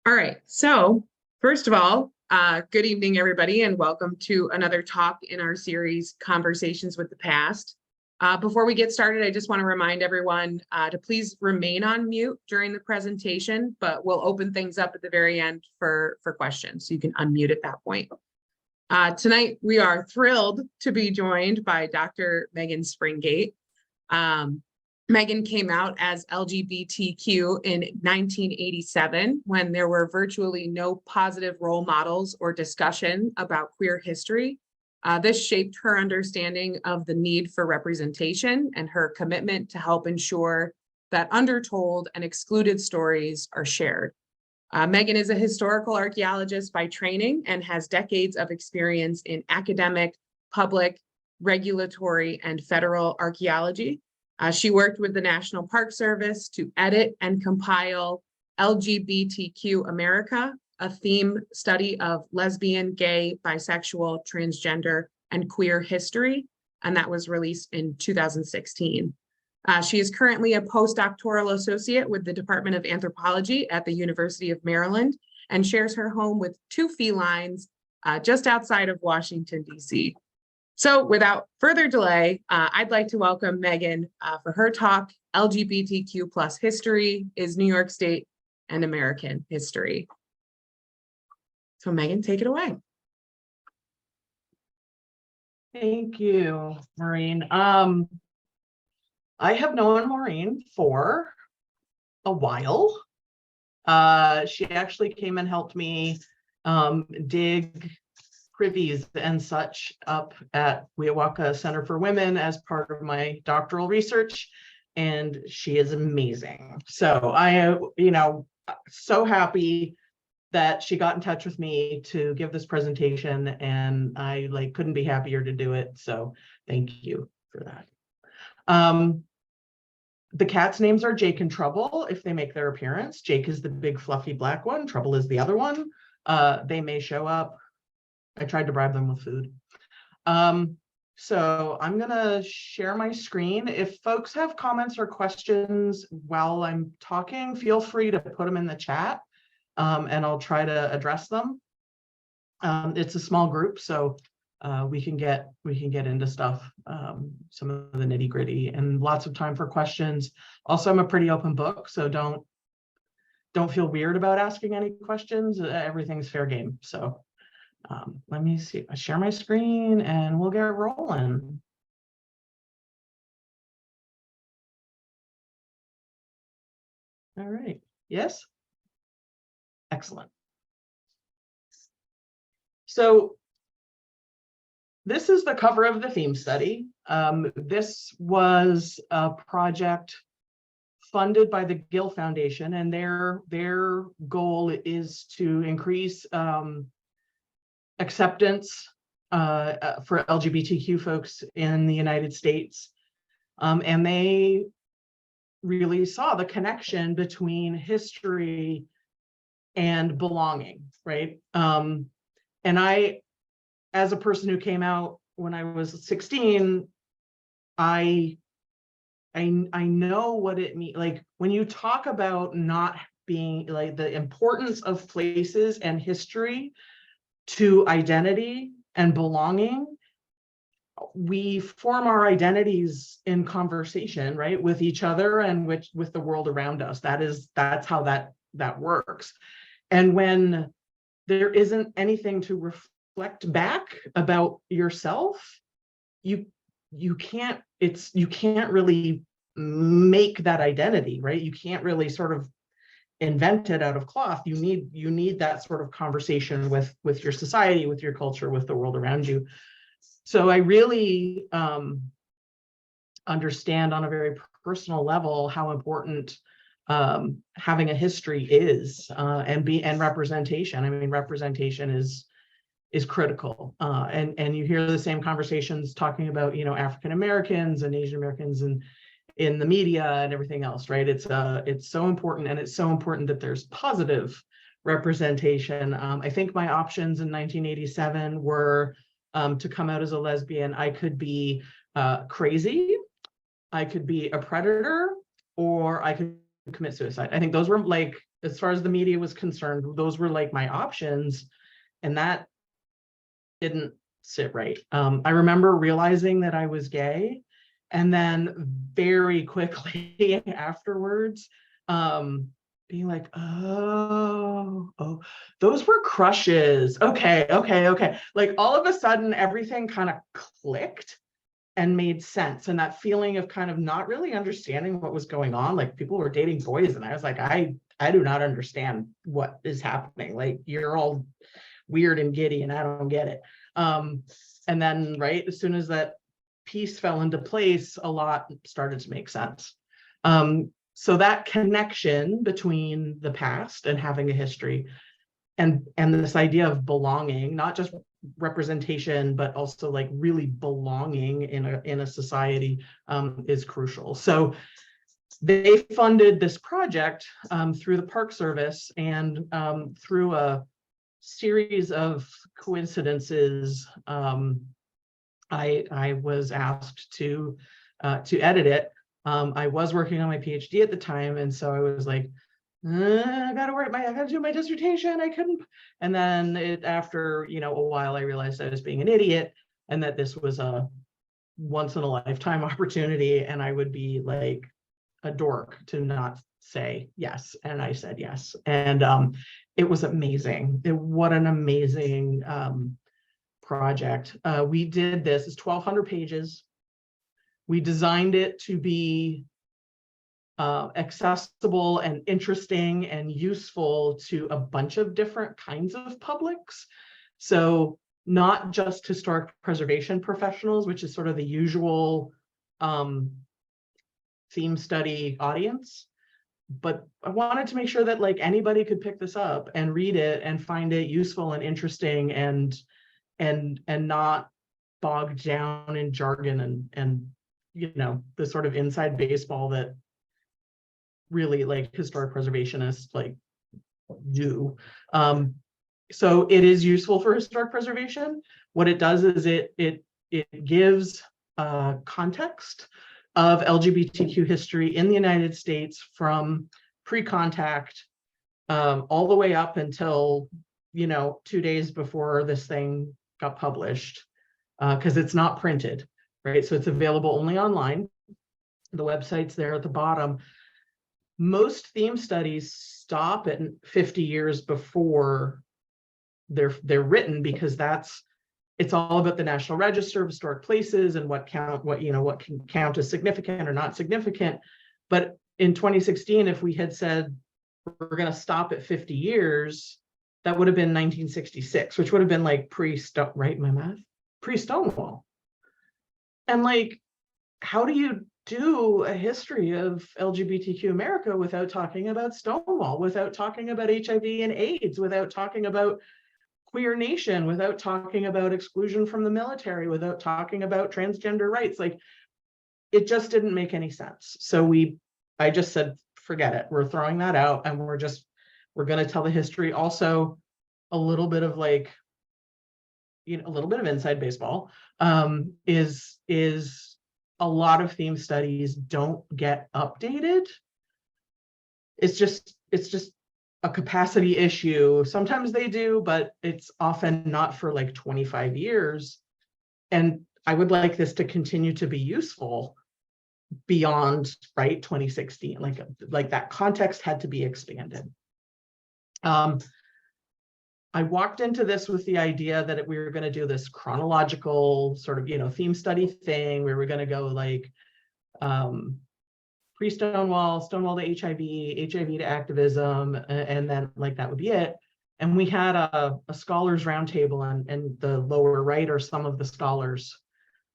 All right. So first of all, good evening, everybody, and welcome to another talk in our series, Conversations with the Past. Before we get started, I just want to remind everyone to please remain on mute during the presentation, but we'll open things up at the very end for questions, so you can unmute at that point. Tonight, we are thrilled to be joined by Dr. Megan Springate. Megan came out as LGBTQ in 1987 when there were virtually no positive role models or discussion about queer history. This shaped her understanding of the need for representation and her commitment to help ensure that undertold and excluded stories are shared. Megan is a historical archaeologist by training and has decades of experience in academic, public, regulatory, and federal archaeology. She worked with the National Park Service to edit and compile LGBTQ America, a theme study of lesbian, gay, bisexual, transgender, and queer history, and that was released in 2016. She is currently a postdoctoral associate with the Department of Anthropology at the University of Maryland and shares her home with two felines just outside of Washington, D.C. So without further delay, I'd like to welcome Megan for her talk, LGBTQ plus history is New York State and American history. So Megan, take it away. Thank you, Maureen. I have known Maureen for a while. She actually came and helped me dig privies and such up at Weowaka Center for Women as part of my doctoral research, and she is amazing. So I, so happy that she got in touch with me to give this presentation, and I couldn't be happier to do it. So thank you for that. The cats' names are Jake and Trouble if they make their appearance. Jake is the big fluffy black one. Trouble is the other one. They may show up. I tried to bribe them with food. So I'm gonna share my screen. If folks have comments or questions while I'm talking, feel free to put them in the chat, and I'll try to address them. It's a small group, so we can get into stuff, some of the nitty gritty, and lots of time for questions. Also, I'm a pretty open book, so don't feel weird about asking any questions. Everything's fair game. So. Let me see if I share my screen and we'll get rolling. All right. Yes. Excellent. So this is the cover of the theme study. This was a project funded by the Gill Foundation, and their goal is to increase acceptance for LGBTQ folks in the United States. And they really saw the connection between history and belonging, right? And I, as a person who came out when I was 16, I know what it means. When you talk about not being, the importance of places and history to identity and belonging, we form our identities in conversation, right, with each other and with the world around us. That's how that works. And when there isn't anything to reflect back about yourself, you can't really make that identity, right? You can't really sort of invented out of cloth. You need that sort of conversation with your society, with your culture, with the world around you. So I really understand on a very personal level how important having a history is, and representation. I mean, representation is critical, and you hear the same conversations talking about African Americans and Asian Americans and in the media and everything else, right? It's so important, and it's so important that there's positive representation. I think my options in 1987 were to come out as a lesbian. I could be crazy, I could be a predator, or I could commit suicide. I think those were as far as the media was concerned, those were like my options, and that didn't sit right. I remember realizing that I was gay, and then very quickly afterwards, being like, oh, those were crushes. Okay. Like all of a sudden, everything kind of clicked and made sense. And that feeling of kind of not really understanding what was going on, like people were dating boys, and I was like, I do not understand what is happening. Like you're all weird and giddy, and I don't get it. And then, right, as soon as that piece fell into place, a lot started to make sense. So that connection between the past and having a history, and this idea of belonging, not just representation, but also like really belonging in a society, is crucial. So they funded this project through the Park Service, and through a series of coincidences, I was asked to edit it. I was working on my PhD at the time, and so I was like, I gotta do my dissertation. I couldn't. And then after a while, I realized I was being an idiot, and that this was a once in a lifetime opportunity, and I would be like a dork to not say yes. And I said yes, and it was amazing. What an amazing project. We did this. It's 1,200 pages. We designed it to be accessible and interesting and useful to a bunch of different kinds of publics. So not just historic preservation professionals, which is sort of the usual theme study audience, but I wanted to make sure that like anybody could pick this up and read it and find it useful and interesting, and not bogged down in jargon and the sort of inside baseball that really like historic preservationists like do. So it is useful for historic preservation. What it does is it gives context of LGBTQ history in the United States from pre-contact all the way up until 2 days before this thing got published, because it's not printed, right? So it's available only online. The website's there at the bottom. Most theme studies stop at 50 years before they're written, because it's all about the National Register of Historic Places and what can count as significant or not significant. But in 2016, if we had said we're going to stop at 50 years, that would have been 1966, which would have been like pre-Stonewall. And like, how do you do a history of LGBTQ America without talking about Stonewall, without talking about HIV and AIDS, without talking about Queer Nation, without talking about exclusion from the military, without talking about transgender rights? Like, it just didn't make any sense. So I just said, forget it. We're throwing that out, and we're going to tell the history. Also, a little bit of like, a little bit of inside baseball, is a lot of theme studies don't get updated. It's just a capacity issue. Sometimes they do, but it's often not for like 25 years. And I would like this to continue to be useful beyond, right, 2016. Like that context had to be expanded. I walked into this with the idea that we were going to do this chronological sort of, theme study thing, where we're going to go like pre-Stonewall, Stonewall to HIV, HIV to activism, and then like that would be it. And we had a scholars roundtable, and the lower right are some of the scholars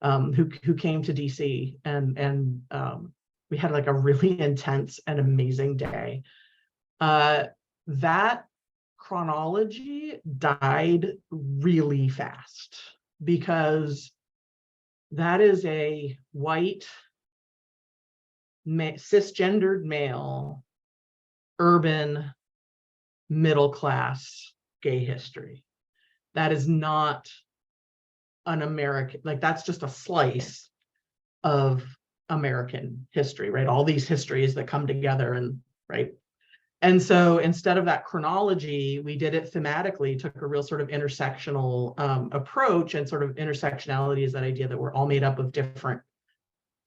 who came to DC, and we had like a really intense and amazing day. That chronology died really fast, because that is a white cisgendered male urban middle class gay history. That is not an American, like that's just a slice of American history, right? All these histories that come together, and right, And so instead of that chronology, we did it thematically, took a real sort of intersectional approach. And sort of intersectionality is that idea that we're all made up of different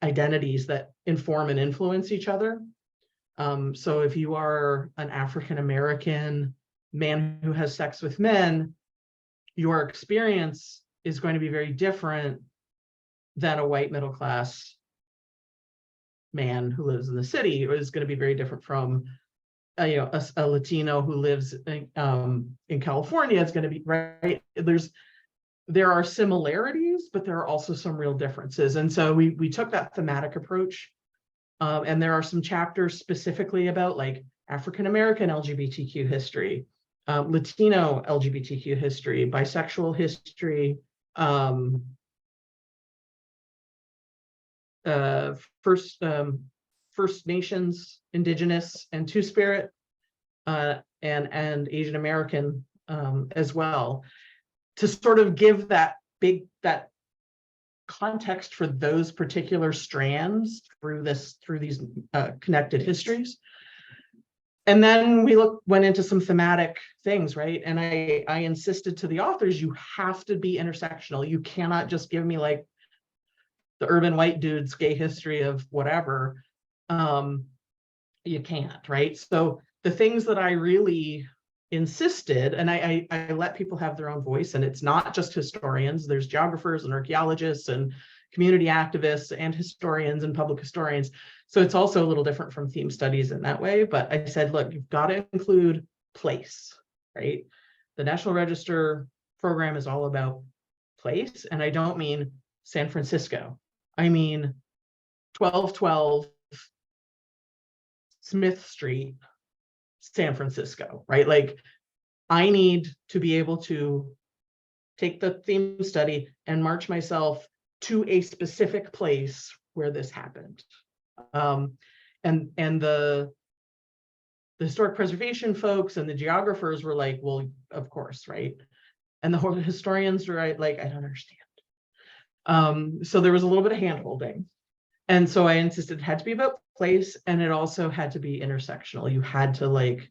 identities that inform and influence each other. So if you are an African-American man who has sex with men, your experience is going to be very different than a white middle-class man who lives in the city. It is going to be very different from a Latino who lives in California. It's going to be right. There are similarities, but there are also some real differences. And so we took that thematic approach. And there are some chapters specifically about like African-American LGBTQ history, Latino LGBTQ history, bisexual history, First Nations, Indigenous, and Two-Spirit, and Asian American as well, to sort of give that context for those particular strands through these connected histories. And then we went into some thematic things, right? And I insisted to the authors, you have to be intersectional. You cannot just give me like the urban white dude's gay history of whatever. You can't, right? So the things that I really insisted, and I let people have their own voice, and it's not just historians. There's geographers and archaeologists and community activists and historians and public historians. So it's also a little different from theme studies in that way. But I said, look, you've got to include place, right? The National Register program is all about place. And I don't mean San Francisco. I mean 1212 Smith Street, San Francisco, right? Like, I need to be able to take the theme study and march myself to a specific place where this happened. And the historic preservation folks and the geographers were like, well, of course, right? And the historians were like, I don't understand. So there was a little bit of hand-holding. And so I insisted it had to be about place, and it also had to be intersectional. You had to like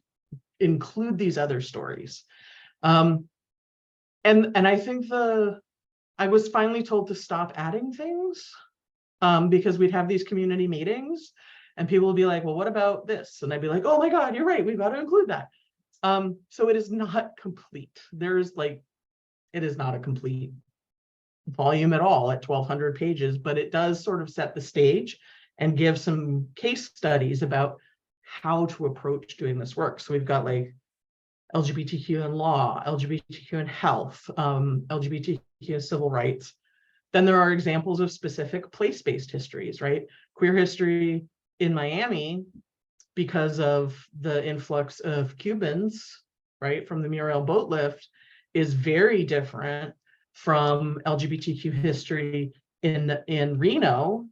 include these other stories. And I think I was finally told to stop adding things, because we'd have these community meetings and people would be like, well, what about this? And I'd be like, oh my God, you're right, we've got to include that. So it is not complete. It is not a complete volume at all at 1,200 pages, but it does sort of set the stage and give some case studies about how to approach doing this work. So we've got like LGBTQ in law, LGBTQ in health, LGBTQ in civil rights. Then there are examples of specific place-based histories, right? Queer history in Miami, because of the influx of Cubans, right, from the Muriel boat lift, is very different from LGBTQ history in Reno,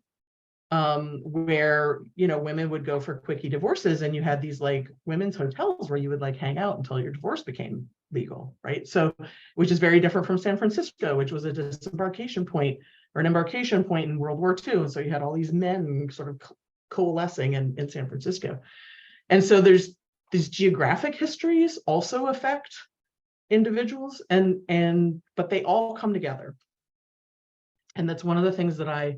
where, you know, women would go for quickie divorces, and you had these like women's hotels where you would like hang out until your divorce became legal, right? So, which is very different from San Francisco, which was a disembarkation point or an embarkation point in World War II. And so you had all these men sort of coalescing in San Francisco. And so there's these geographic histories also affect individuals, but they all come together. And that's one of the things that I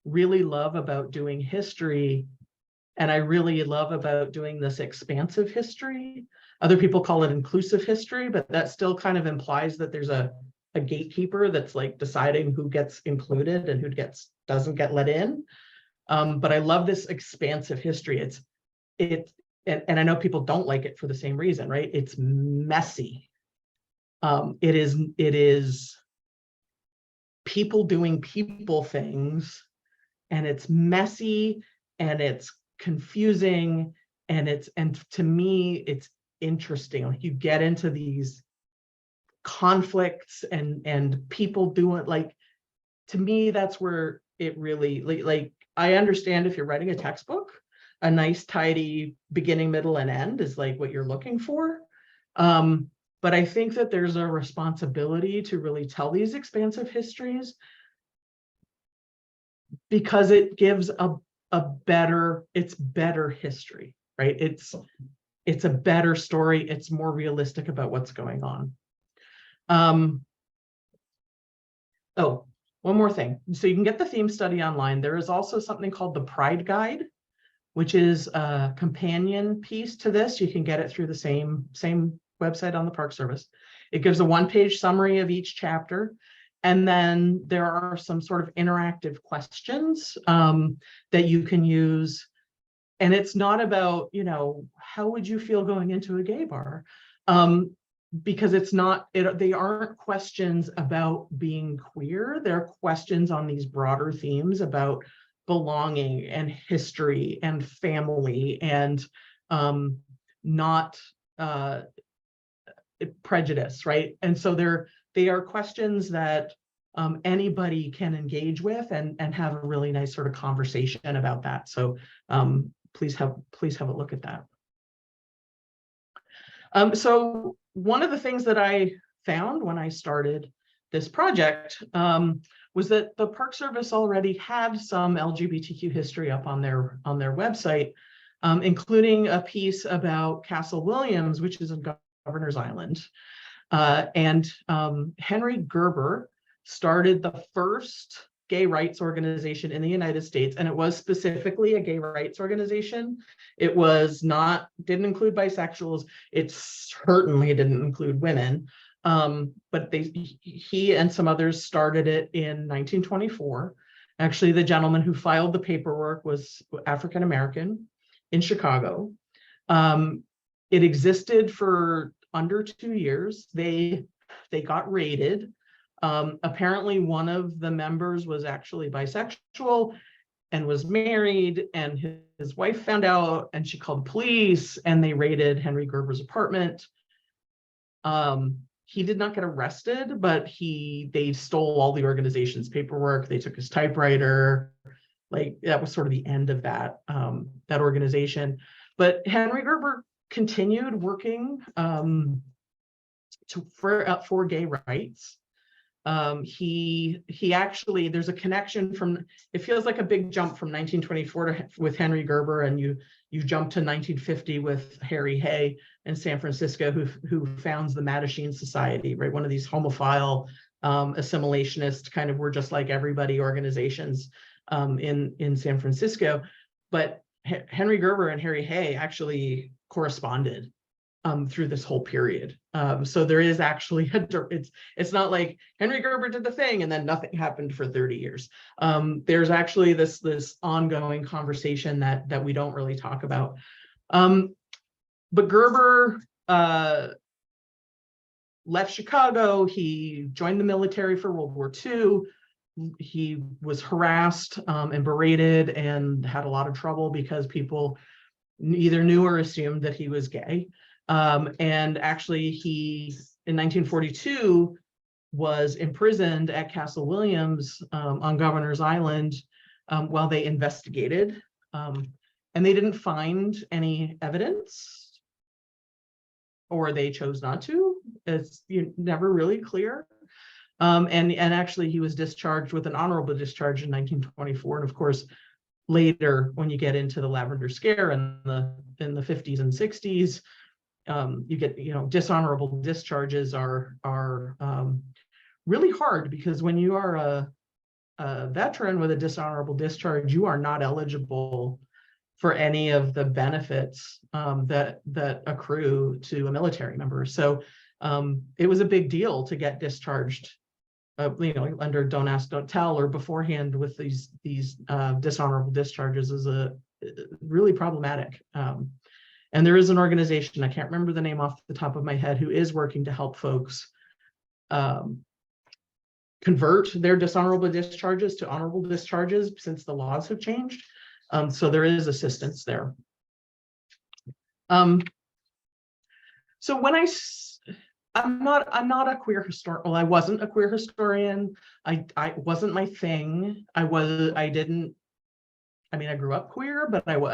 really love about doing history, and I really love about doing this expansive history. Other people call it inclusive history, but that still kind of implies that there's a gatekeeper that's like deciding who gets included and who doesn't get let in. But I love this expansive history. And I know people don't like it for the same reason, right? It's messy. It is people doing people things, and it's messy, and it's confusing, and to me it's interesting. Like, you get into these conflicts and people doing, like, to me that's where it really, like I understand if you're writing a textbook, a nice tidy beginning, middle, and end is like what you're looking for. But I think that there's a responsibility to really tell these expansive histories, because it gives it's better history, right? it's a better story. It's more realistic about what's going on. Oh, one more thing. So you can get the theme study online. There is also something called the Pride Guide, which is a companion piece to this. You can get it through the same website on the Park Service. It gives a one-page summary of each chapter. And then there are some sort of interactive questions that you can use. And it's not about, how would you feel going into a gay bar? Because they aren't questions about being queer. They're questions on these broader themes about belonging and history and family and not prejudice, right? And so they are questions that anybody can engage with and have a really nice sort of conversation about that. So please have a look at that. So one of the things that I found when I started this project was that the Park Service already had some LGBTQ history up on their website, including a piece about Castle Williams, which is in Governor's Island. And Henry Gerber started the first gay rights organization in the United States, and it was specifically a gay rights organization. It didn't include bisexuals. It certainly didn't include women. But he and some others started it in 1924. Actually, the gentleman who filed the paperwork was African American in Chicago. It existed for under 2 years. They got raided. Apparently one of the members was actually bisexual and was married, and his wife found out and she called police and they raided Henry Gerber's apartment. He did not get arrested, but they stole all the organization's paperwork. They took his typewriter. Like, that was sort of the end of that organization. But Henry Gerber continued working for gay rights. He actually, there's a connection it feels like a big jump from 1924 with Henry Gerber, and you jump to 1950 with Harry Hay in San Francisco, who founds the Mattachine Society, right? One of these homophile, assimilationist kind of, we're just like everybody organizations in San Francisco. But Henry Gerber and Harry Hay actually corresponded through this whole period. So there is actually it's not like Henry Gerber did the thing and then nothing happened for 30 years. There's actually this ongoing conversation that we don't really talk about. But Gerber left Chicago. He joined the military for World War II. He was harassed and berated and had a lot of trouble because people either knew or assumed that he was gay. And actually, he, in 1942, was imprisoned at Castle Williams on Governor's Island while they investigated. And they didn't find any evidence, or they chose not to. It's never really clear. And actually, he was discharged with an honorable discharge in 1924. And of course, later, when you get into the Lavender Scare in the 50s and 60s, you get, dishonorable discharges are really hard, because when you are a veteran with a dishonorable discharge, you are not eligible for any of the benefits that accrue to a military member. So it was a big deal to get discharged, under Don't Ask, Don't Tell, or beforehand with these dishonorable discharges is really problematic. And there is an organization, I can't remember the name off the top of my head, who is working to help folks convert their dishonorable discharges to honorable discharges, since the laws have changed. So there is assistance there. So when I'm not a queer historian. Well, I wasn't a queer historian. I wasn't my thing. I grew up queer, but I was.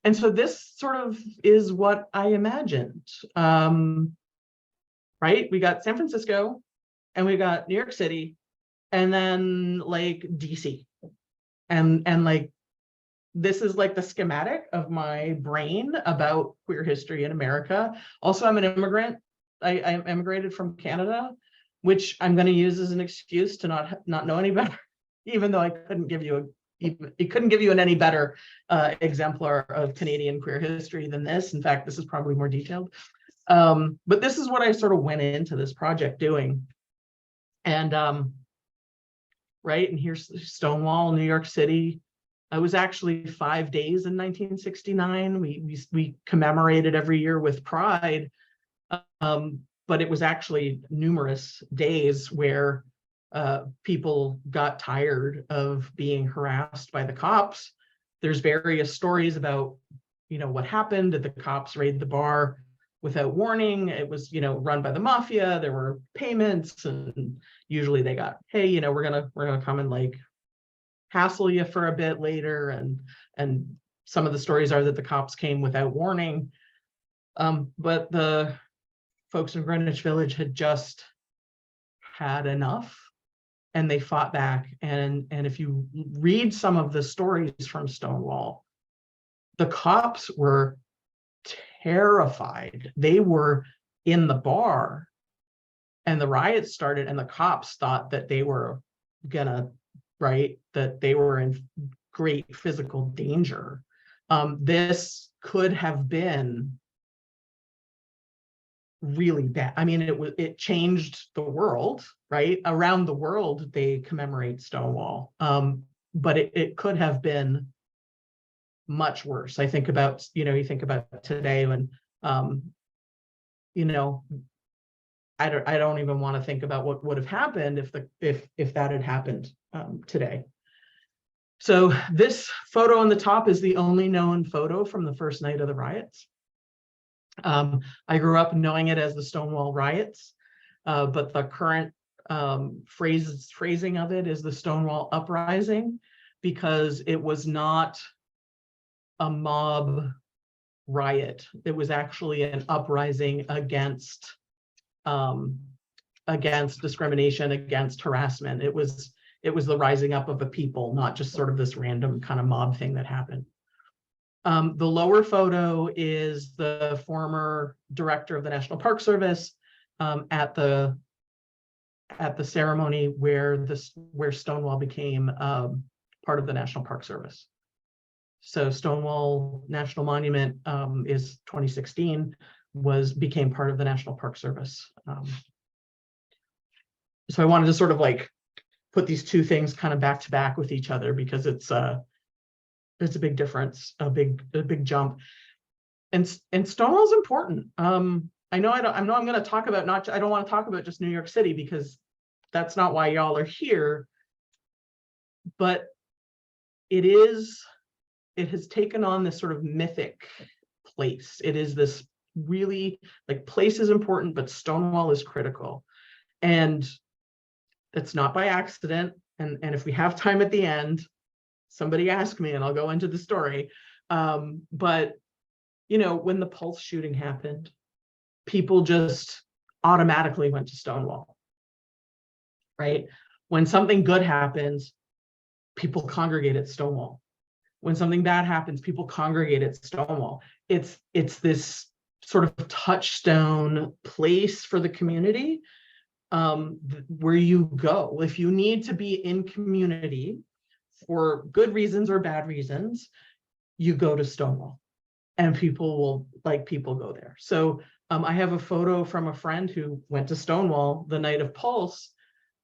And so this sort of is what I imagined, right? We got San Francisco and we got New York City, and then like DC, and like this is like the schematic of my brain about queer history in America. Also, I'm an immigrant. I immigrated from Canada, which I'm going to use as an excuse to not know any better, even though I couldn't give you an any better exemplar of Canadian queer history than this. In fact, this is probably more detailed. But this is what I sort of went into this project doing. And right, and here's Stonewall, New York City. I was actually 5 days in 1969. We commemorated every year with Pride, but it was actually numerous days where people got tired of being harassed by the cops. There's various stories about, what happened. Did the cops raid the bar without warning? It was, run by the mafia. There were payments, and usually they got, hey, we're gonna come and like hassle you for a bit later. And some of the stories are that the cops came without warning. But the folks in Greenwich Village had just had enough, and they fought back. And if you read some of the stories from Stonewall, the cops were terrified. They were in the bar and the riots started, and the cops thought that they were gonna, right, that they were in great physical danger. This could have been really bad. I mean, it changed the world, right? Around the world, they commemorate Stonewall. But it could have been much worse. I think about, you think about today when, I don't even want to think about what would have happened if that had happened today. So this photo on the top is the only known photo from the first night of the riots. I grew up knowing it as the Stonewall riots, but the current phrasing of it is the Stonewall Uprising, because it was not a mob riot. It was actually an uprising against discrimination, against harassment. It was the rising up of a people, not just sort of this random kind of mob thing that happened. The lower photo is the former director of the National Park Service at the ceremony where Stonewall became part of the National Park Service. So Stonewall National Monument is 2016, became part of the National Park Service. So I wanted to sort of like put these two things kind of back to back with each other, because it's a big difference, a big jump. And Stonewall's important. I know I'm going to talk about I don't want to talk about just New York City, because that's not why y'all are here. But it has taken on this sort of mythic place. It is this really, like, place is important, but Stonewall is critical. And it's not by accident. And if we have time at the end, somebody ask me and I'll go into the story. But, when the Pulse shooting happened, people just automatically went to Stonewall, right? When something good happens, people congregate at Stonewall. When something bad happens, people congregate at Stonewall. It's this sort of touchstone place for the community, where you go if you need to be in community for good reasons or bad reasons. You go to Stonewall, and people go there. So I have a photo from a friend who went to Stonewall the night of Pulse,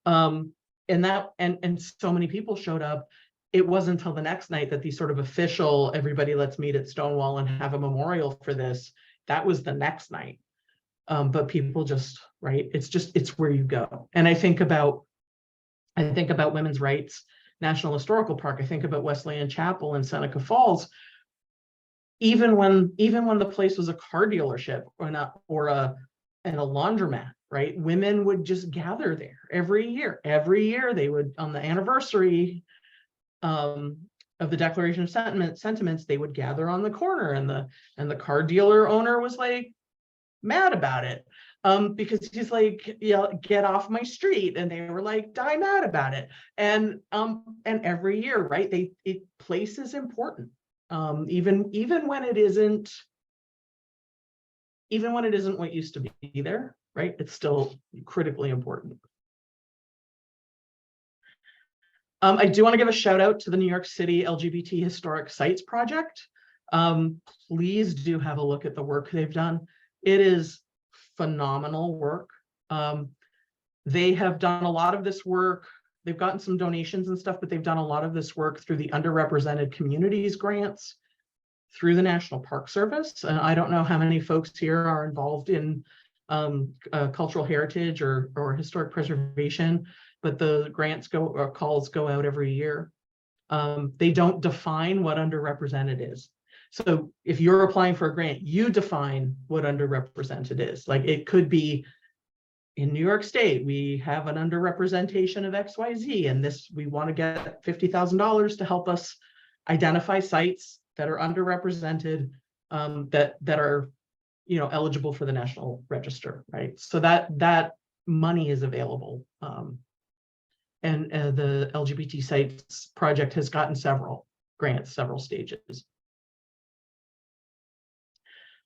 and so many people showed up. It wasn't until the next night that the sort of official, everybody let's meet at Stonewall and have a memorial for this. That was the next night. But people just, right, it's where you go. And I think about Women's Rights National Historical Park. I think about Wesleyan Chapel in Seneca Falls. Even when the place was a car dealership and a laundromat, right? Women would just gather there every year. Every year they would, on the anniversary of the Declaration of Sentiments, they would gather on the corner, and the car dealer owner was like mad about it, because he's like, yeah, get off my street, and they were like, die mad about it. And every year, right, place is important. even when it isn't what used to be there, right? It's still critically important. I do want to give a shout out to the New York City LGBT Historic Sites Project. Please do have a look at the work they've done. It is phenomenal work. They have done a lot of this work. They've gotten some donations and stuff, but they've done a lot of this work through the Underrepresented Communities grants, through the National Park Service. And I don't know how many folks here are involved in cultural heritage or historic preservation, but the grants calls go out every year. They don't define what underrepresented is. So if you're applying for a grant, you define what underrepresented is. Like, it could be, in New York State, we have an underrepresentation of XYZ, and we want to get $50,000 to help us identify sites that are underrepresented, that are, eligible for the National Register, right? So that money is available. And the LGBT Sites Project has gotten several grants, several stages.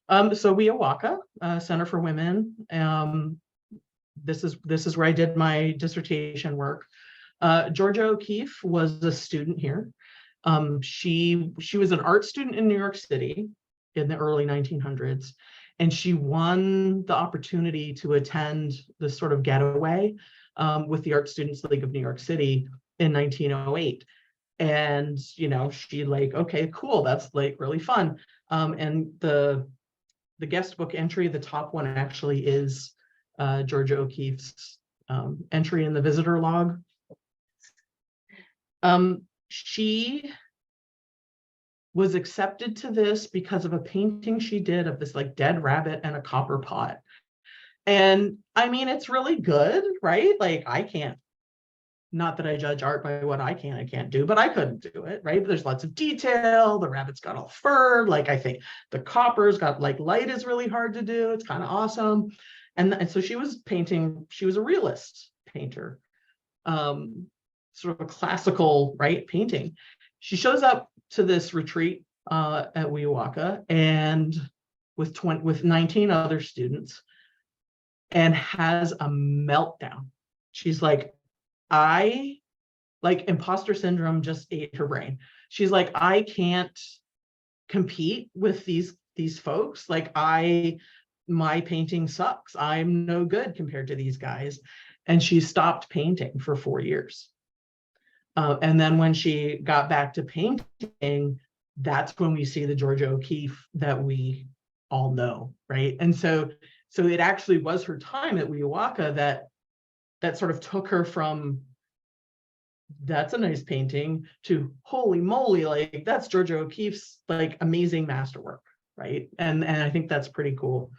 So WIAWACA, Center for Women. This is where I did my dissertation work. Georgia O'Keeffe was a student here. She was an art student in New York City in the early 1900s, and she won the opportunity to attend this sort of getaway with the Art Students League of New York City in 1908. And she okay, cool, that's really fun. And the guest book entry, the top one actually is Georgia O'Keeffe's entry in the visitor log. She was accepted to this because of a painting she did of this dead rabbit and a copper pot. And I mean, it's really good, right? I can't, not that I judge art by what I can and can't do, but I couldn't do it, right? But there's lots of detail. The rabbit's got all fur. I think the copper's got light is really hard to do. It's kind of awesome. And so she was painting, she was a realist painter, sort of a classical, right, painting. She shows up to this retreat at WIAWACA and with 19 other students, and has a meltdown. She's imposter syndrome just ate her brain. She's I can't compete with these folks. My painting sucks. I'm no good compared to these guys. And she stopped painting for 4 years. And then when she got back to painting, that's when we see the Georgia O'Keeffe that we all know, right? And so it actually was her time at WIAWACA that sort of took her from, that's a nice painting, to holy moly, that's Georgia O'Keeffe's amazing masterwork, right? And I think that's pretty cool.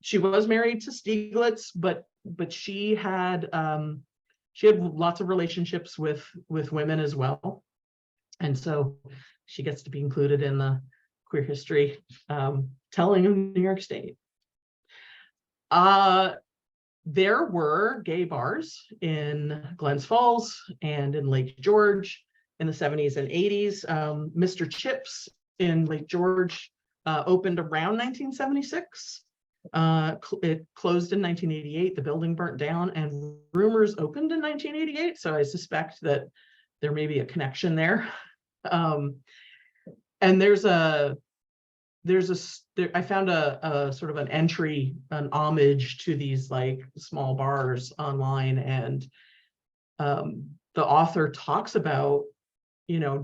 She was married to Stieglitz, but she had lots of relationships with women as well. And so she gets to be included in the queer history telling of New York State. There were gay bars in Glens Falls and in Lake George in the 70s and 80s. Mr. Chips in Lake George opened around 1976. It closed in 1988. The building burnt down, and Rumors opened in 1988. So I suspect that there may be a connection there. And I found a sort of an entry, an homage to these small bars online, and the author talks about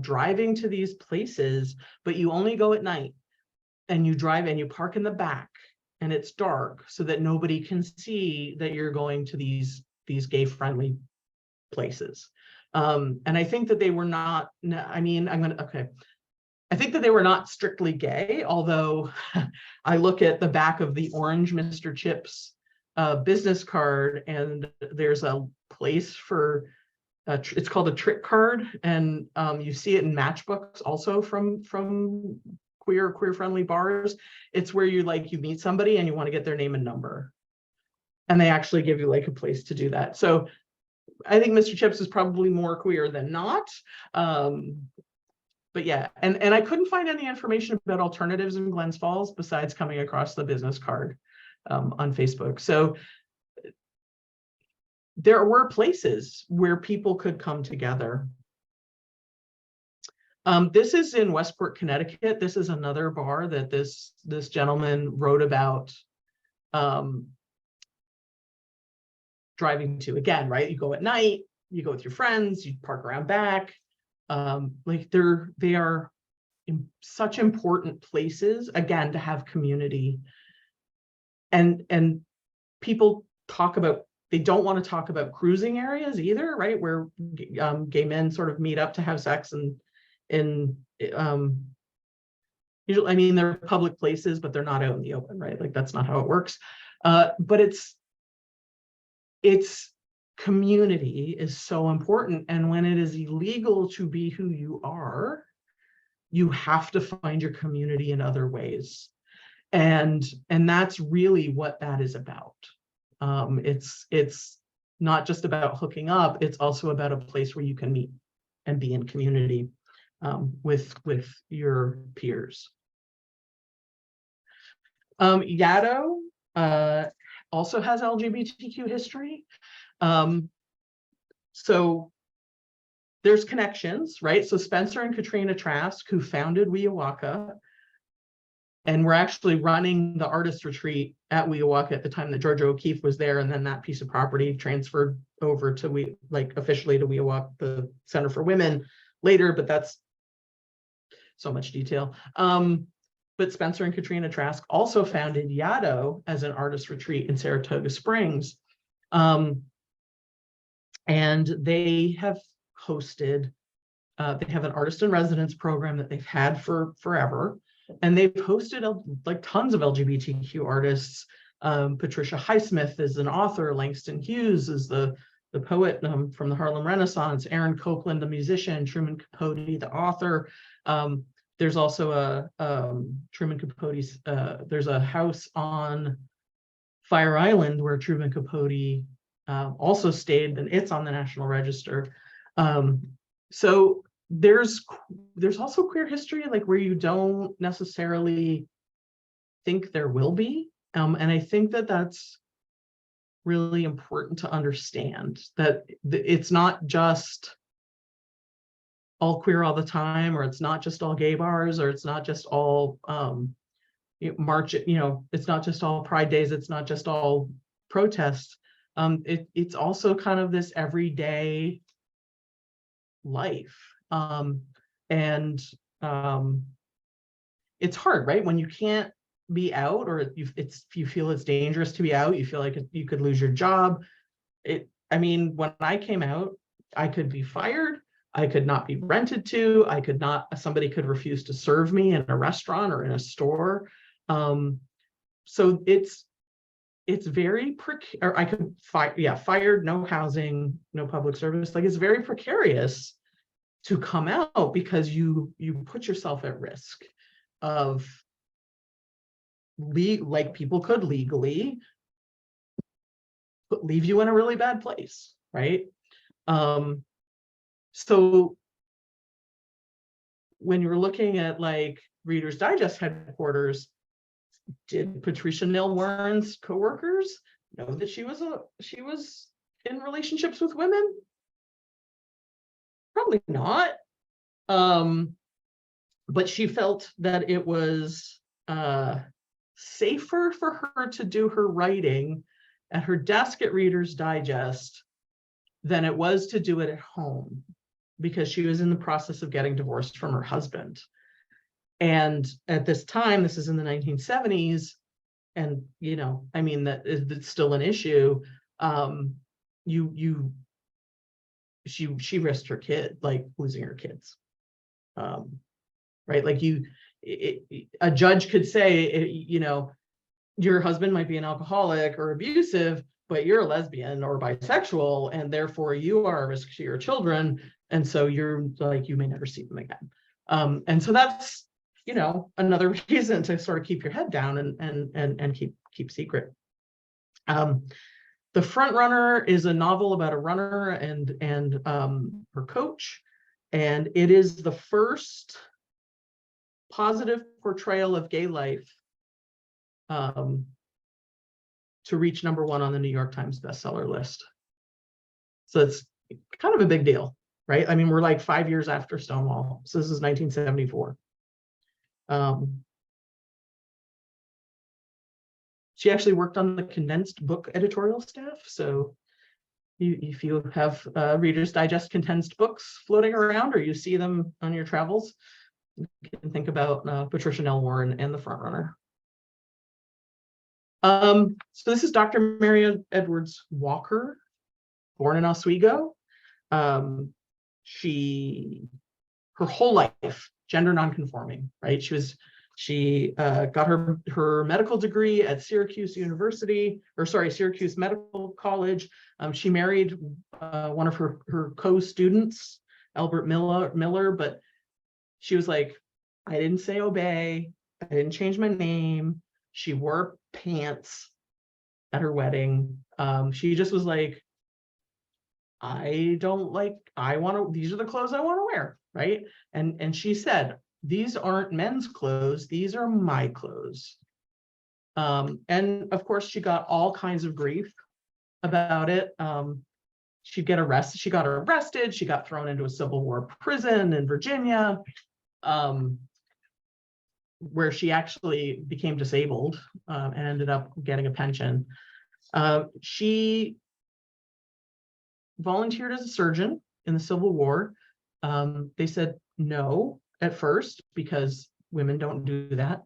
driving to these places, but you only go at night, and you drive and you park in the back, and it's dark so that nobody can see that you're going to these gay friendly places. And I think that they were not, I think that they were not strictly gay, although I look at the back of the orange Mr. Chips business card, and there's a place for, it's called a trick card, and you see it in matchbooks also from queer friendly bars. It's where you meet somebody and you want to get their name and number, and they actually give you a place to do that. So I think Mr. Chips is probably more queer than not. but yeah, and I couldn't find any information about alternatives in Glens Falls besides coming across the business card on Facebook. So there were places where people could come together. This is in Westport, Connecticut. This is another bar that this gentleman wrote about driving to. Again, right? You go at night, you go with your friends, you park around back. Like they are in such important places, again, to have community. And people talk about, they don't want to talk about cruising areas either, right? Where gay men sort of meet up to have sex and usually, I mean, they're public places, but they're not out in the open, right? Like that's not how it works. But it's community is so important. And when it is illegal to be who you are, you have to find your community in other ways. And that's really what that is about. It's not just about hooking up, it's also about a place where you can meet and be in community with your peers. Yaddo also has LGBTQ history. So there's connections, right? So Spencer and Katrina Trask, who founded Weowaka, and we're actually running the artist retreat at Weowaka at the time that Georgia O'Keeffe was there, and then that piece of property transferred over to officially to Weowaka, the Center for Women later, but that's so much detail. But Spencer and Katrina Trask also founded Yaddo as an artist retreat in Saratoga Springs. And they have hosted, they have an artist in residence program that they've had for forever. And they've hosted like tons of LGBTQ artists. Patricia Highsmith is an author. Langston Hughes is the poet from the Harlem Renaissance. Aaron Copland, the musician. Truman Capote, the author. There's also a Truman Capote's, there's a house on Fire Island where Truman Capote also stayed, and it's on the National Register. So there's also queer history, like where you don't necessarily think there will be. And I think that that's really important to understand, that it's not just all queer all the time, or it's not just all gay bars, or it's not just all march, it's not just all pride days, it's not just all protests. It's also kind of this everyday life. And it's hard, right? When you can't be out, or you feel it's dangerous to be out, you feel like you could lose your job. I mean, when I came out, I could be fired. I could not be rented to. Somebody could refuse to serve me in a restaurant or in a store. So it's very or I could fired, no housing, no public service. Like, it's very precarious to come out, because you put yourself at risk of like people could legally leave you in a really bad place, right? So when you're looking at like Reader's Digest headquarters, did Patricia Neal Warren's coworkers know that she was in relationships with women? Probably not. But she felt that it was safer for her to do her writing at her desk at Reader's Digest than it was to do it at home, because she was in the process of getting divorced from her husband. And at this time, this is in the 1970s, and I mean, it's still an issue. She risked her kid, like losing her kids, right? Like a judge could say, your husband might be an alcoholic or abusive, but you're a lesbian or bisexual, and therefore you are a risk to your children, and so you're like, you may never see them again. And so that's another reason to sort of keep your head down and keep secret. The Front Runner is a novel about a runner and her coach. And it is the first positive portrayal of gay life to reach #1 on the New York Times bestseller list. So it's kind of a big deal, right? I mean, we're like 5 years after Stonewall. So this is 1974. She actually worked on the condensed book editorial staff. So if you have Reader's Digest condensed books floating around, or you see them on your travels, you can think about Patricia Nell Warren and the Frontrunner. So this is Dr. Mary Edwards Walker, born in Oswego. Her whole life, gender nonconforming, right? She got her medical degree at Syracuse Medical College. She married one of her co-students, Albert Miller, but she was like, I didn't say obey. I didn't change my name. She wore pants at her wedding. She just was like, these are the clothes I want to wear, right? And she said, these aren't men's clothes, these are my clothes. And of course, she got all kinds of grief about it. She'd get arrested. She got arrested. She got thrown into a Civil War prison in Virginia, where she actually became disabled and ended up getting a pension. She volunteered as a surgeon in the Civil War. They said no at first because women don't do that.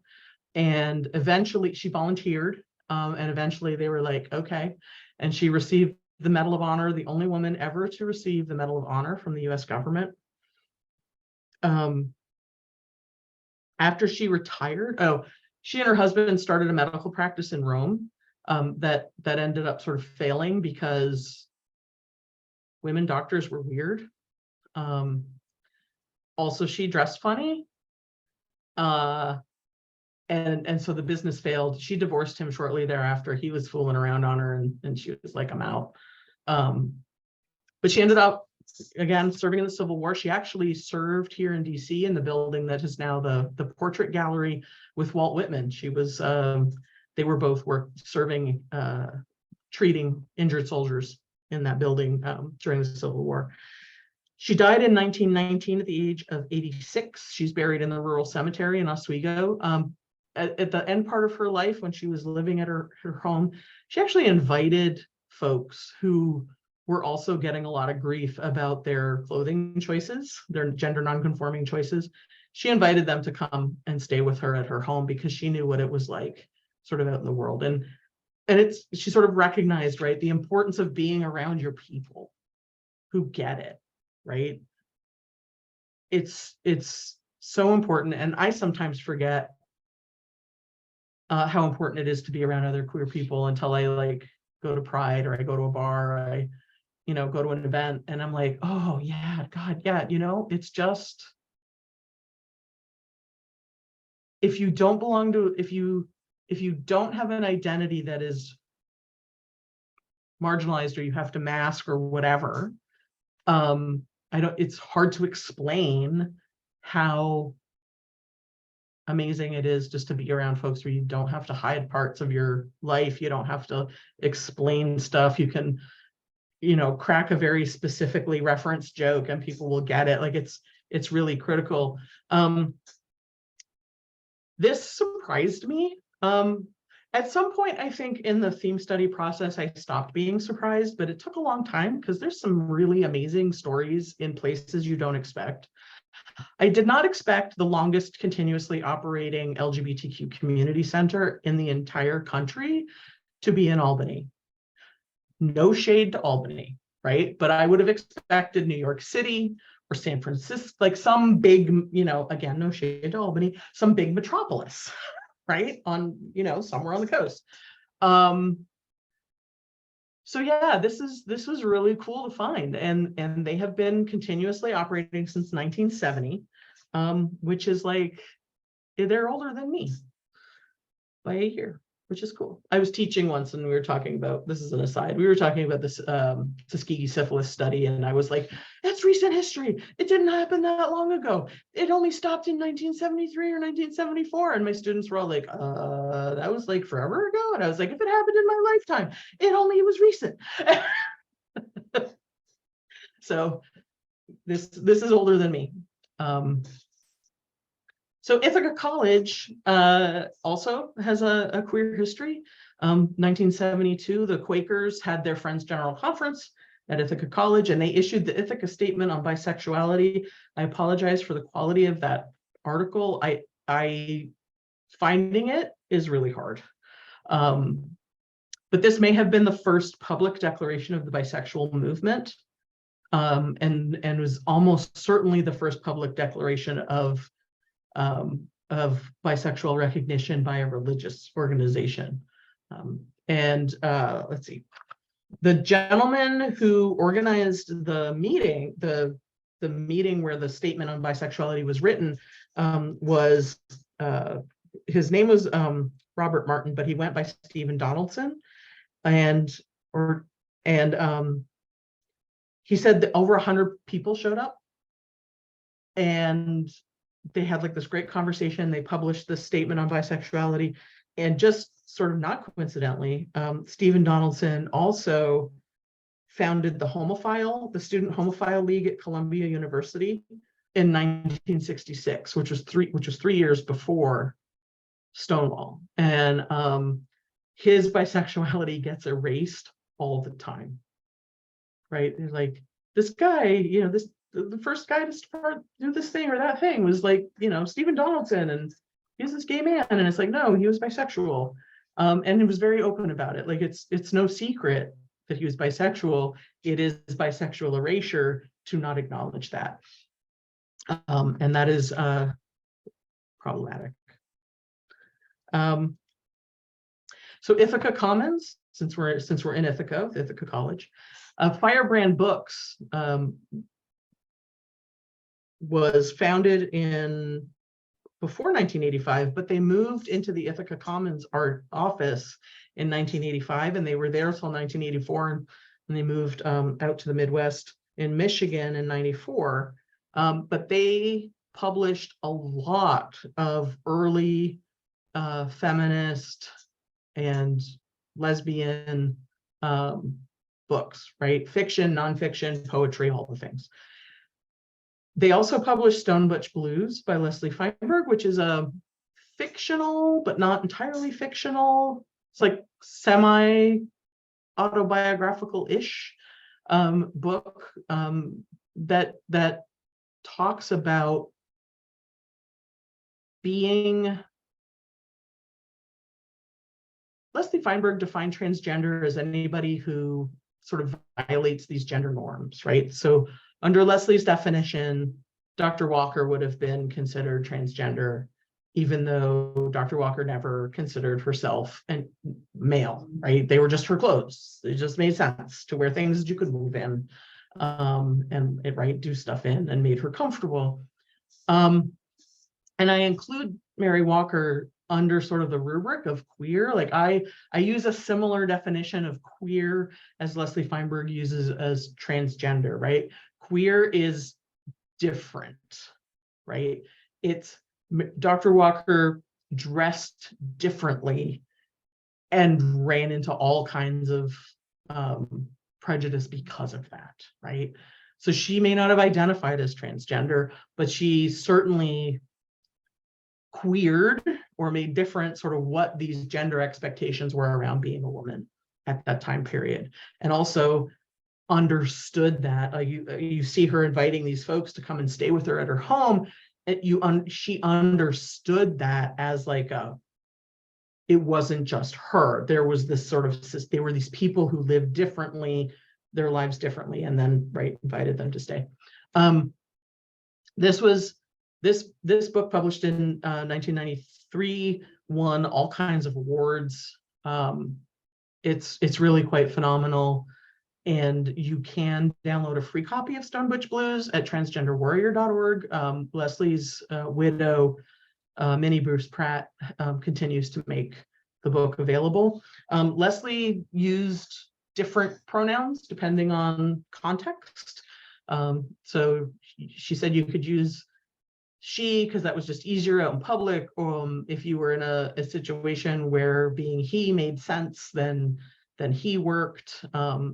And eventually she volunteered, and eventually they were like, okay. And she received the Medal of Honor, the only woman ever to receive the Medal of Honor from the US government. After she retired, she and her husband started a medical practice in Rome that ended up sort of failing because women doctors were weird. Also, she dressed funny. And so the business failed. She divorced him shortly thereafter. He was fooling around on her, and she was like, I'm out. But she ended up, again, serving in the Civil War. She actually served here in DC in the building that is now the portrait gallery with Walt Whitman. She was, they were both serving, treating injured soldiers in that building during the Civil War. She died in 1919 at the age of 86. She's buried in the rural cemetery in Oswego. At the end part of her life, when she was living at her home, she actually invited folks who were also getting a lot of grief about their clothing choices, their gender nonconforming choices. She invited them to come and stay with her at her home because she knew what it was like sort of out in the world. And she sort of recognized, right, the importance of being around your people who get it, right? It's so important. And I sometimes forget how important it is to be around other queer people until I like go to Pride, or I go to a bar, or I, go to an event, and I'm like, oh yeah, God, yeah, it's just, if you don't belong to, if you don't have an identity that is marginalized, or you have to mask or whatever, it's hard to explain how amazing it is just to be around folks where you don't have to hide parts of your life. You don't have to explain stuff. You can, crack a very specifically referenced joke and people will get it. Like it's really critical. This surprised me. At some point, I think in the theme study process, I stopped being surprised, but it took a long time because there's some really amazing stories in places you don't expect. I did not expect the longest continuously operating LGBTQ community center in the entire country to be in Albany. No shade to Albany, right? But I would have expected New York City or San Francisco, like some big, again, no shade to Albany, some big metropolis, right? On, somewhere on the coast. So yeah, this was really cool to find, and they have been continuously operating since 1970, which is like, they're older than me by a year. which is cool. I was teaching once and we were talking about, this is an aside, we were talking about this Tuskegee syphilis study, and I was like, that's recent history. It didn't happen that long ago. It only stopped in 1973 or 1974. And my students were all like, that was like forever ago. And I was like, if it happened in my lifetime, it was recent. So this is older than me. So Ithaca College also has a queer history. 1972, the Quakers had their Friends General Conference at Ithaca College, and they issued the Ithaca Statement on Bisexuality. I apologize for the quality of that article. I finding it is really hard. But this may have been the first public declaration of the bisexual movement, and was almost certainly the first public declaration of bisexual recognition by a religious organization. Let's see, the gentleman who organized the meeting, the meeting where the statement on bisexuality was written, was his name was Robert Martin, but he went by Stephen Donaldson, and he said that over 100 people showed up, and they had like this great conversation. They published this statement on bisexuality, and just sort of not coincidentally, Stephen Donaldson also founded the Student Homophile League at Columbia University in 1966, which was 3 years before Stonewall. And his bisexuality gets erased all the time, right? They're like, this guy, the first guy to start do this thing or that thing was like, Stephen Donaldson, and he's this gay man. And it's like, no, he was bisexual. And he was very open about it. Like, it's no secret that he was bisexual. It is bisexual erasure to not acknowledge that. And that is problematic. So Ithaca Commons, since we're in Ithaca College, Firebrand Books was founded before 1985, but they moved into the Ithaca Commons art office in 1985, and they were there till 1984, and they moved out to the Midwest in Michigan in 94. But they published a lot of early feminist and lesbian books, right? Fiction, nonfiction, poetry, all the things. They also published Stone Butch Blues by Leslie Feinberg, which is a fictional, but not entirely fictional. It's like semi-autobiographical-ish book that talks about being. Leslie Feinberg defined transgender as anybody who sort of violates these gender norms, right? So under Leslie's definition, Dr. Walker would have been considered transgender, even though Dr. Walker never considered herself male, right? They were just her clothes. It just made sense to wear things that you could move in, and do stuff in, and made her comfortable. And I include Mary Walker under sort of the rubric of queer. Like I use a similar definition of queer as Leslie Feinberg uses as transgender, right? Queer is different, right? It's Dr. Walker dressed differently and ran into all kinds of prejudice because of that, right? So she may not have identified as transgender, but she certainly queered or made different sort of what these gender expectations were around being a woman at that time period. And also understood that you see her inviting these folks to come and stay with her at her home, and she understood that as like it wasn't just her. There was this sort of, there were these people who lived differently, their lives differently, and then invited them to stay. This book, published in 1993, won all kinds of awards. It's really quite phenomenal. And you can download a free copy of Stone Butch Blues at transgenderwarrior.org. Leslie's widow, Minnie Bruce Pratt, continues to make the book available. Leslie used different pronouns depending on context. So she said you could use she because that was just easier out in public. If you were in a situation where being he made sense, then he worked.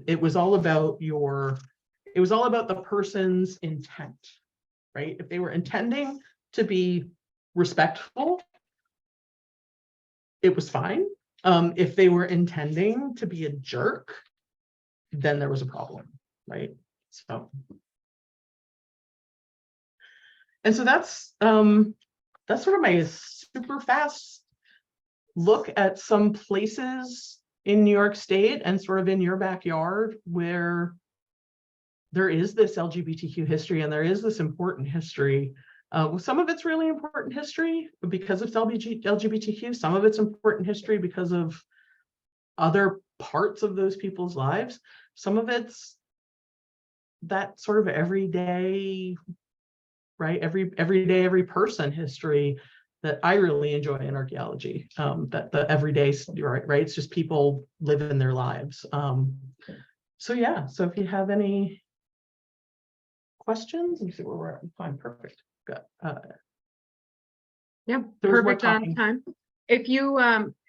It was all about the person's intent, right? If they were intending to be respectful, it was fine. If they were intending to be a jerk, then there was a problem, right? So, and so that's sort of my super fast look at some places in New York State and sort of in your backyard where there is this LGBTQ history and there is this important history. Some of it's really important history because it's LGBTQ. Some of it's important history because of other parts of those people's lives. Some of it's that sort of everyday, right? Every person history that I really enjoy in archaeology. That the everyday, right? It's just people living their lives. So yeah. So if you have any questions, let me see where we're at. Fine, perfect. Good. Yeah, perfect on time. If you,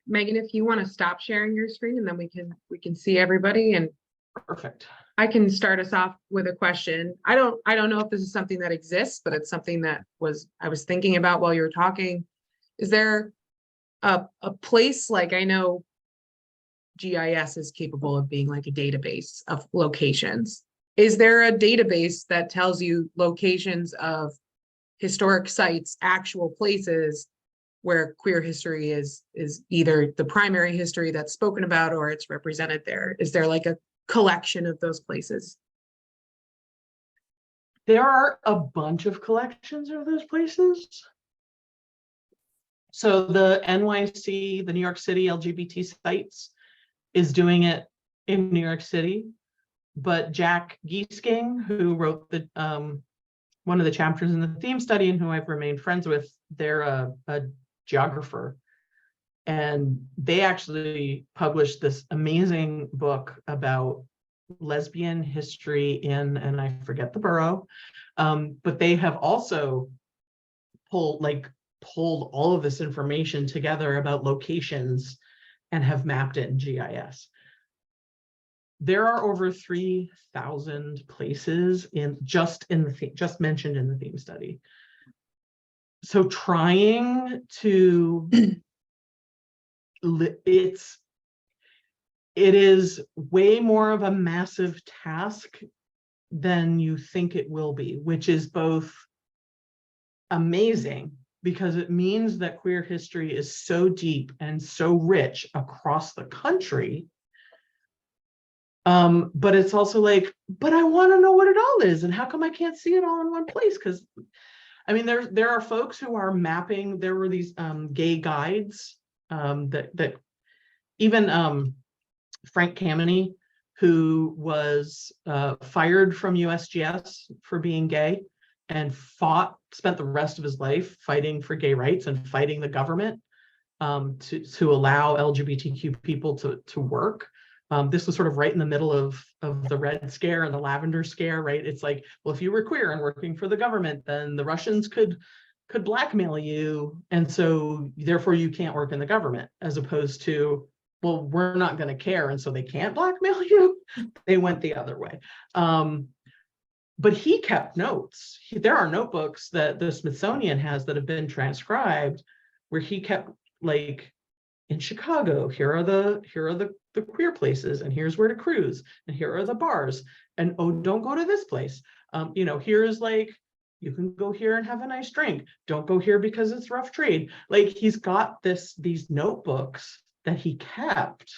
Megan, if you want to stop sharing your screen and then we can see everybody. And perfect. I can start us off with a question. I don't know if this is something that exists, but it's something that I was thinking about while you were talking. Is there a place, like, I know GIS is capable of being like a database of locations. Is there a database that tells you locations of historic sites, actual places where queer history is either the primary history that's spoken about or it's represented there? Is there like a collection of those places? There are a bunch of collections of those places. So the NYC, the New York City LGBT sites, is doing it in New York City. But Jack Giesking, who wrote the one of the chapters in the theme study and who I've remained friends with, they're a geographer. And they actually published this amazing book about lesbian history in, and I forget the borough, but they have also pulled all of this information together about locations and have mapped it in GIS. There are over 3,000 places just mentioned in the theme study. So trying to it is way more of a massive task than you think it will be, which is both amazing because it means that queer history is so deep and so rich across the country. But it's also like, but I want to know what it all is, and how come I can't see it all in one place? Because I mean, there are folks who are mapping. There were these gay guides that even Frank Kameny, who was fired from USGS for being gay and spent the rest of his life fighting for gay rights and fighting the government to allow LGBTQ people to work. This was sort of right in the middle of the Red Scare and the Lavender Scare, right? It's like, well, if you were queer and working for the government, then the Russians could blackmail you, and so therefore you can't work in the government, as opposed to, well, we're not going to care, and so they can't blackmail you. They went the other way. But he kept notes. There are notebooks that the Smithsonian has that have been transcribed where he kept, like, in Chicago, here are the queer places, and here's where to cruise, and here are the bars, and oh, don't go to this place. Here's, like, you can go here and have a nice drink. Don't go here because it's rough trade. Like, he's got these notebooks that he kept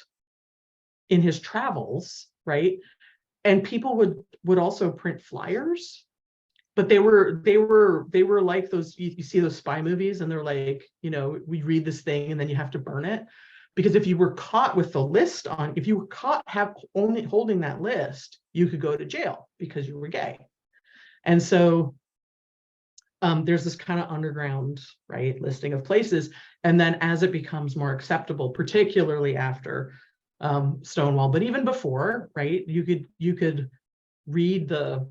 in his travels, right? And people would also print flyers, but they were like those, you see those spy movies, and they're like, we read this thing and then you have to burn it. Because if you were caught with the list if you were caught only holding that list, you could go to jail because you were gay. And so there's this kind of underground, right, listing of places. And then as it becomes more acceptable, particularly after Stonewall, but even before, right, you could read the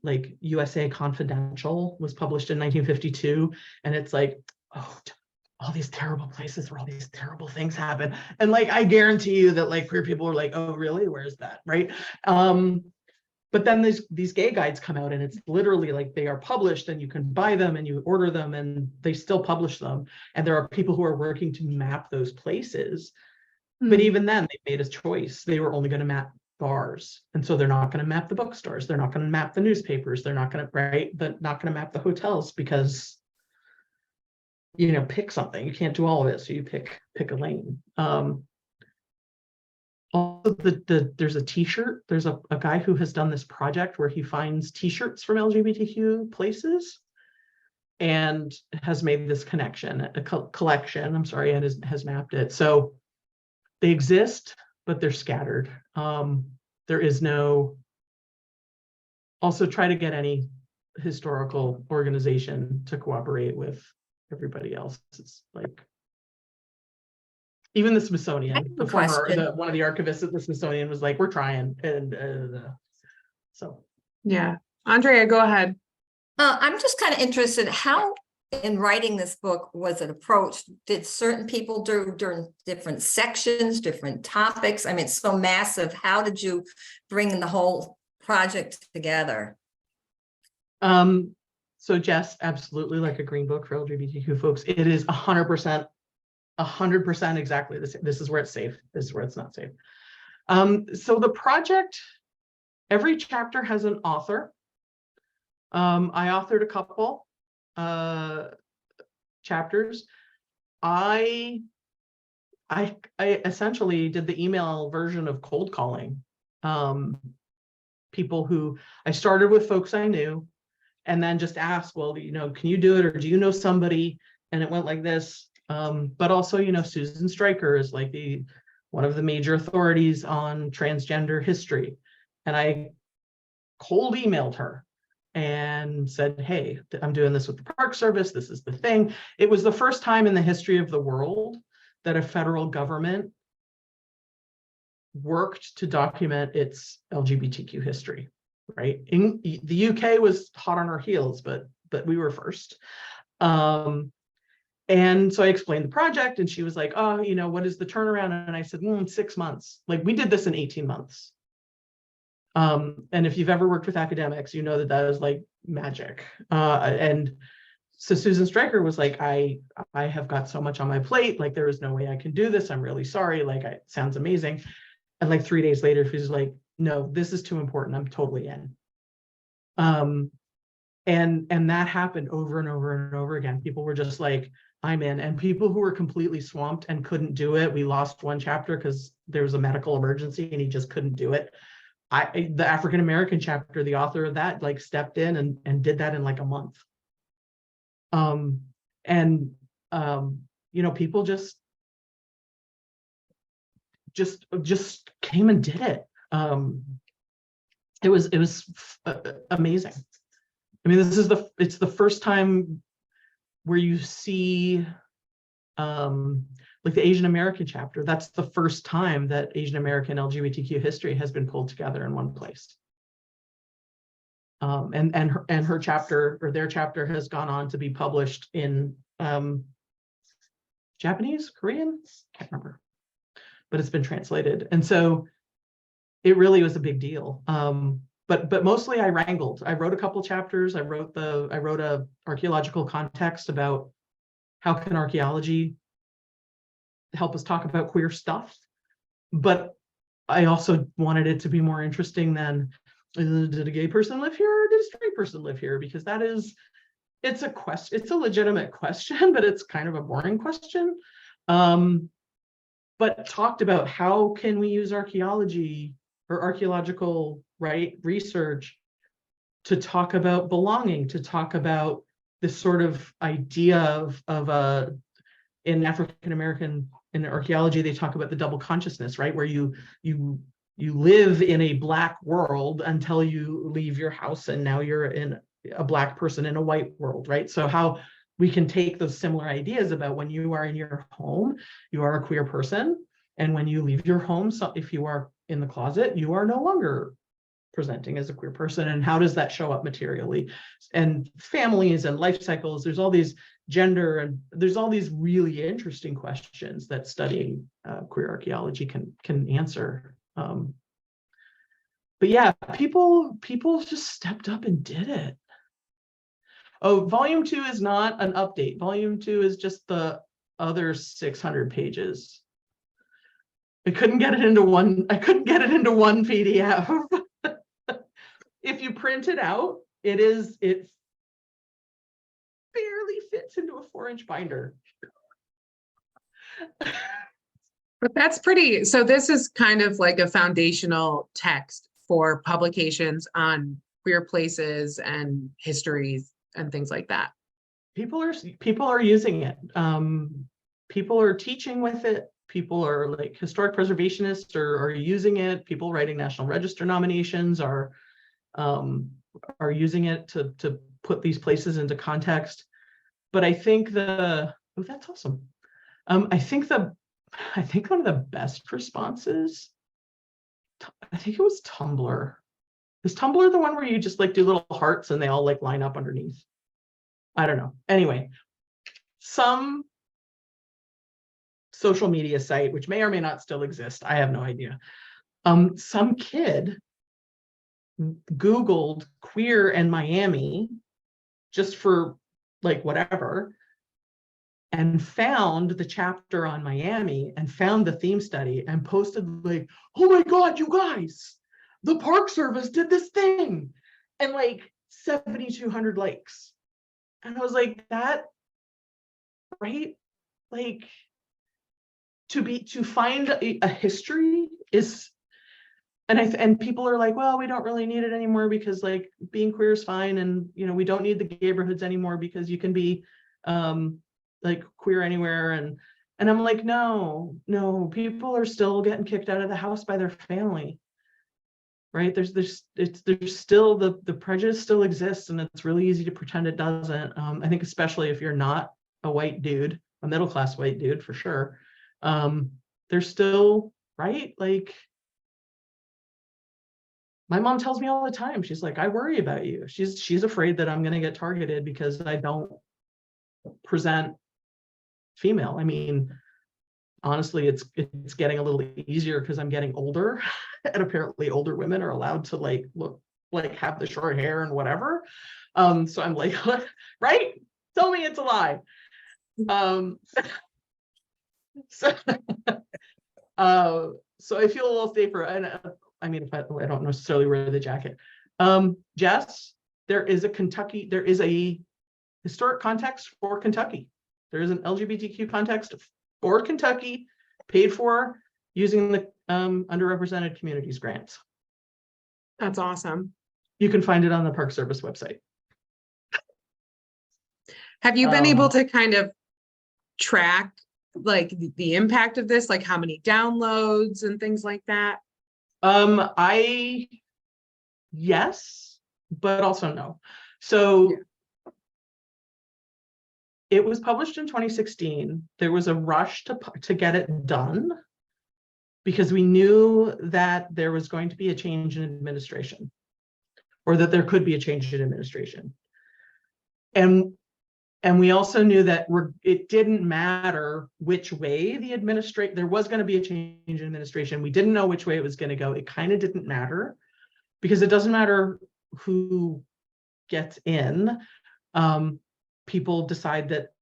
like USA Confidential was published in 1952, and it's like, oh, all these terrible places where all these terrible things happen. And like, I guarantee you that like queer people are like, oh, really? Where's that? Right. But then these gay guides come out, and it's literally like they are published, and you can buy them and you order them, and they still publish them. And there are people who are working to map those places. But even then, they made a choice. They were only going to map bars. And so they're not going to map the bookstores. They're not going to map the newspapers. They're not going to, right? But not going to map the hotels because, you know, pick something. You can't do all of it. So you pick a lane. Also, there's a t-shirt. There's a guy who has done this project where he finds t-shirts from LGBTQ places and has made this connection, a collection, I'm sorry, and has mapped it. So they exist, but they're scattered. There is no, also try to get any historical organization to cooperate with everybody else. It's like, even the Smithsonian, one of the archivists at the Smithsonian was like, we're trying. And so. Yeah. Andrea, go ahead. I'm just kind of interested, how in writing this book was it approached? Did certain people do during different sections, different topics? I mean, it's so massive. How did you bring the whole project together? So Jess, absolutely, like a green book for LGBTQ folks. It is 100% exactly the same. This is where it's safe. This is where it's not safe. So the project, every chapter has an author. I authored a couple chapters. I essentially did the email version of cold calling. People who I started with folks I knew, and then just asked, well, you know, can you do it, or do you know somebody? And it went like this. But also, you know, Susan Stryker is like one of the major authorities on transgender history. And I cold emailed her and said, hey, I'm doing this with the Park Service. This is the thing. It was the first time in the history of the world that a federal government worked to document its LGBTQ history, right? In the UK was hot on our heels, but we were first. And so I explained the project, and she was like, oh, you know, what is the turnaround? And I said, 6 months. Like, we did this in 18 months. And if you've ever worked with academics, you know that is like magic. And so Susan Stryker was like, I have got so much on my plate. Like, there is no way I can do this. I'm really sorry. Like, it sounds amazing. And like 3 days later, she's like, no, this is too important. I'm totally in. And that happened over and over and over again. People were just like, I'm in. And people who were completely swamped and couldn't do it. We lost one chapter because there was a medical emergency and he just couldn't do it. The African-American chapter, the author of that, like, stepped in and did that in like a month. You know, people just came and did it. It was amazing. I mean, it's the first time where you see like the Asian American chapter. That's the first time that Asian American LGBTQ history has been pulled together in one place. And her chapter, or their chapter, has gone on to be published in Japanese, Korean, can't remember, but it's been translated. And so it really was a big deal. But mostly I wrangled. I wrote a couple chapters. I wrote a archaeological context about how can archaeology help us talk about queer stuff. But I also wanted it to be more interesting than, did a gay person live here or did a straight person live here? Because it's a question, it's a legitimate question, but it's kind of a boring question. But talked about how can we use archaeology or archaeological, right, research to talk about belonging, to talk about this sort of idea of in African-American, in archaeology, they talk about the double consciousness, right? Where you live in a Black world until you leave your house and now you're in a Black person in a white world, right? So how we can take those similar ideas about when you are in your home, you are a queer person. And when you leave your home, so if you are in the closet, you are no longer presenting as a queer person. And how does that show up materially? And families and life cycles, there's all these gender, and there's all these really interesting questions that studying queer archaeology can answer. But yeah, people just stepped up and did it. Oh, volume 2 is not an update. Volume 2 is just the other 600 pages. I couldn't get it into one PDF. If you print it out, it barely fits into a 4-inch binder. But that's pretty, so this is kind of like a foundational text for publications on queer places and histories and things like that. People are using it. People are teaching with it. People are like historic preservationists are using it. People writing National Register nominations are using it to put these places into context. But I think that's awesome. I think one of the best responses, I think it was Tumblr. Is Tumblr the one where you just like do little hearts and they all like line up underneath? I don't know. Anyway, some social media site, which may or may not still exist, I have no idea. Some kid Googled queer and Miami just for like whatever, and found the chapter on Miami and found the theme study and posted like, oh my God, you guys, the Park Service did this thing, and like 7,200 likes. And I was like, that, right? Like to find a history is, and people are like, well, we don't really need it anymore because like being queer is fine, and you know, we don't need the neighborhoods anymore because you can be like queer anywhere. And I'm like, no, people are still getting kicked out of the house by their family, right? There's still the prejudice still exists, and it's really easy to pretend it doesn't. I think especially if you're not a white dude, a middle-class white dude for sure, there's still, right? Like my mom tells me all the time, she's like, I worry about you. She's afraid that I'm going to get targeted because I don't present female. I mean, honestly, it's getting a little easier because I'm getting older, and apparently older women are allowed to like look like have the short hair and whatever. So I'm like, right? Tell me it's a lie. So I feel a little safer. And I mean, if I don't necessarily wear the jacket. Jess, there is a historic context for Kentucky. There is an LGBTQ context for Kentucky, paid for using the underrepresented communities grants. That's awesome. You can find it on the Park Service website. Have you been able to kind of track like the impact of this, like how many downloads and things like that? Yes, but also no. So it was published in 2016. There was a rush to get it done because we knew that there was going to be a change in administration, or that there could be a change in administration. And we also knew that it didn't matter which way there was going to be a change in administration. We didn't know which way it was going to go. It kind of didn't matter because it doesn't matter who gets in. People decide that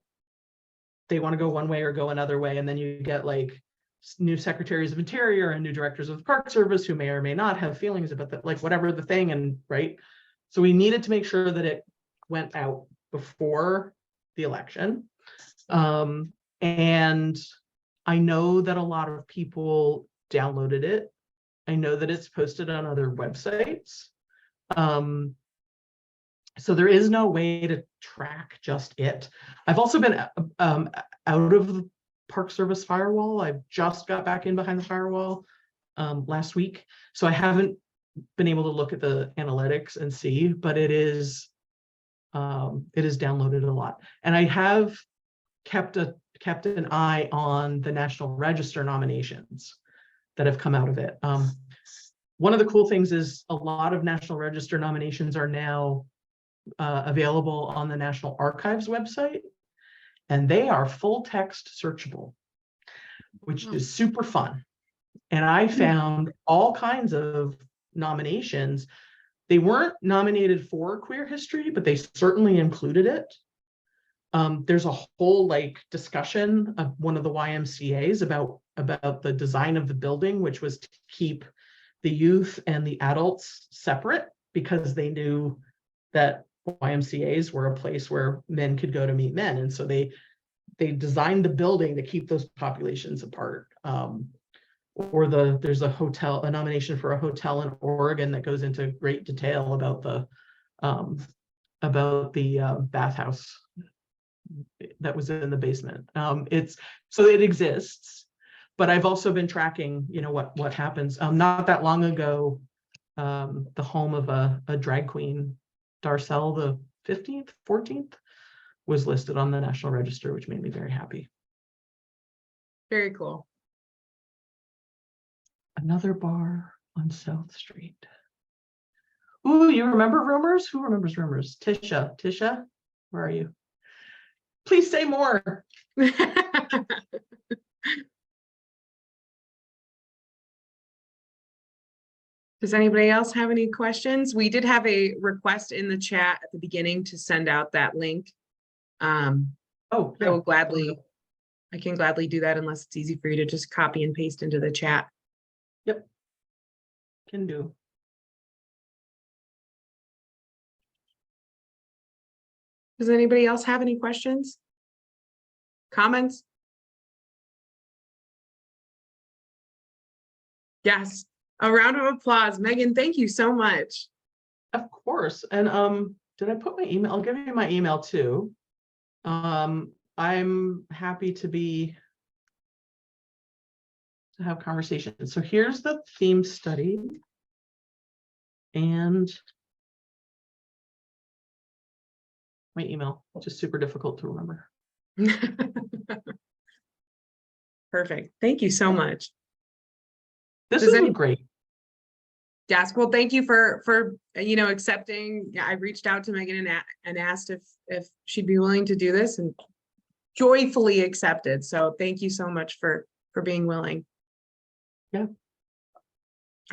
they want to go one way or go another way. And then you get like new secretaries of interior and new directors of the Park Service who may or may not have feelings about that, like whatever the thing. And right. So we needed to make sure that it went out before the election. And I know that a lot of people downloaded it. I know that it's posted on other websites. So there is no way to track just it. I've also been out of the Park Service firewall. I've just got back in behind the firewall last week. So I haven't been able to look at the analytics and see, but it is It is downloaded a lot. And I have kept an eye on the National Register nominations that have come out of it. One of the cool things is a lot of National Register nominations are now available on the National Archives website, and they are full text searchable, which is super fun. And I found all kinds of nominations. They weren't nominated for queer history, but they certainly included it. There's a whole discussion of one of the YMCA's about the design of the building, which was to keep the youth and the adults separate, because they knew that YMCA's were a place where men could go to meet men. And so they designed the building to keep those populations apart. There's a nomination for a hotel in Oregon that goes into great detail about the bathhouse that was in the basement. It exists, but I've also been tracking, what happens. Not that long ago, the home of a drag queen, Darcel the 15th, 14th, was listed on the National Register, which made me very happy. Very cool. Another bar on South Street. Ooh, you remember Rumors? Who remembers Rumors? Tisha, where are you? Please say more. Does anybody else have any questions? We did have a request in the chat at the beginning to send out that link. Oh, yeah. I can gladly do that, unless it's easy for you to just copy and paste into the chat. Yep. Can do. Does anybody else have any questions? Comments? Yes, a round of applause. Megan, thank you so much. Of course. And did I put my email? I'll give you my email too. I'm happy to have conversations. So here's the theme study. And my email, just super difficult to remember. Perfect. Thank you so much. This is great. Yes, well, thank you for accepting. I reached out to Megan and asked if she'd be willing to do this, and joyfully accepted. So thank you so much for being willing. Yeah.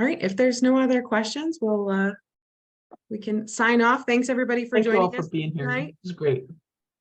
All right. If there's no other questions, we can sign off. Thanks everybody for joining us. Thank you all for being here. It's great.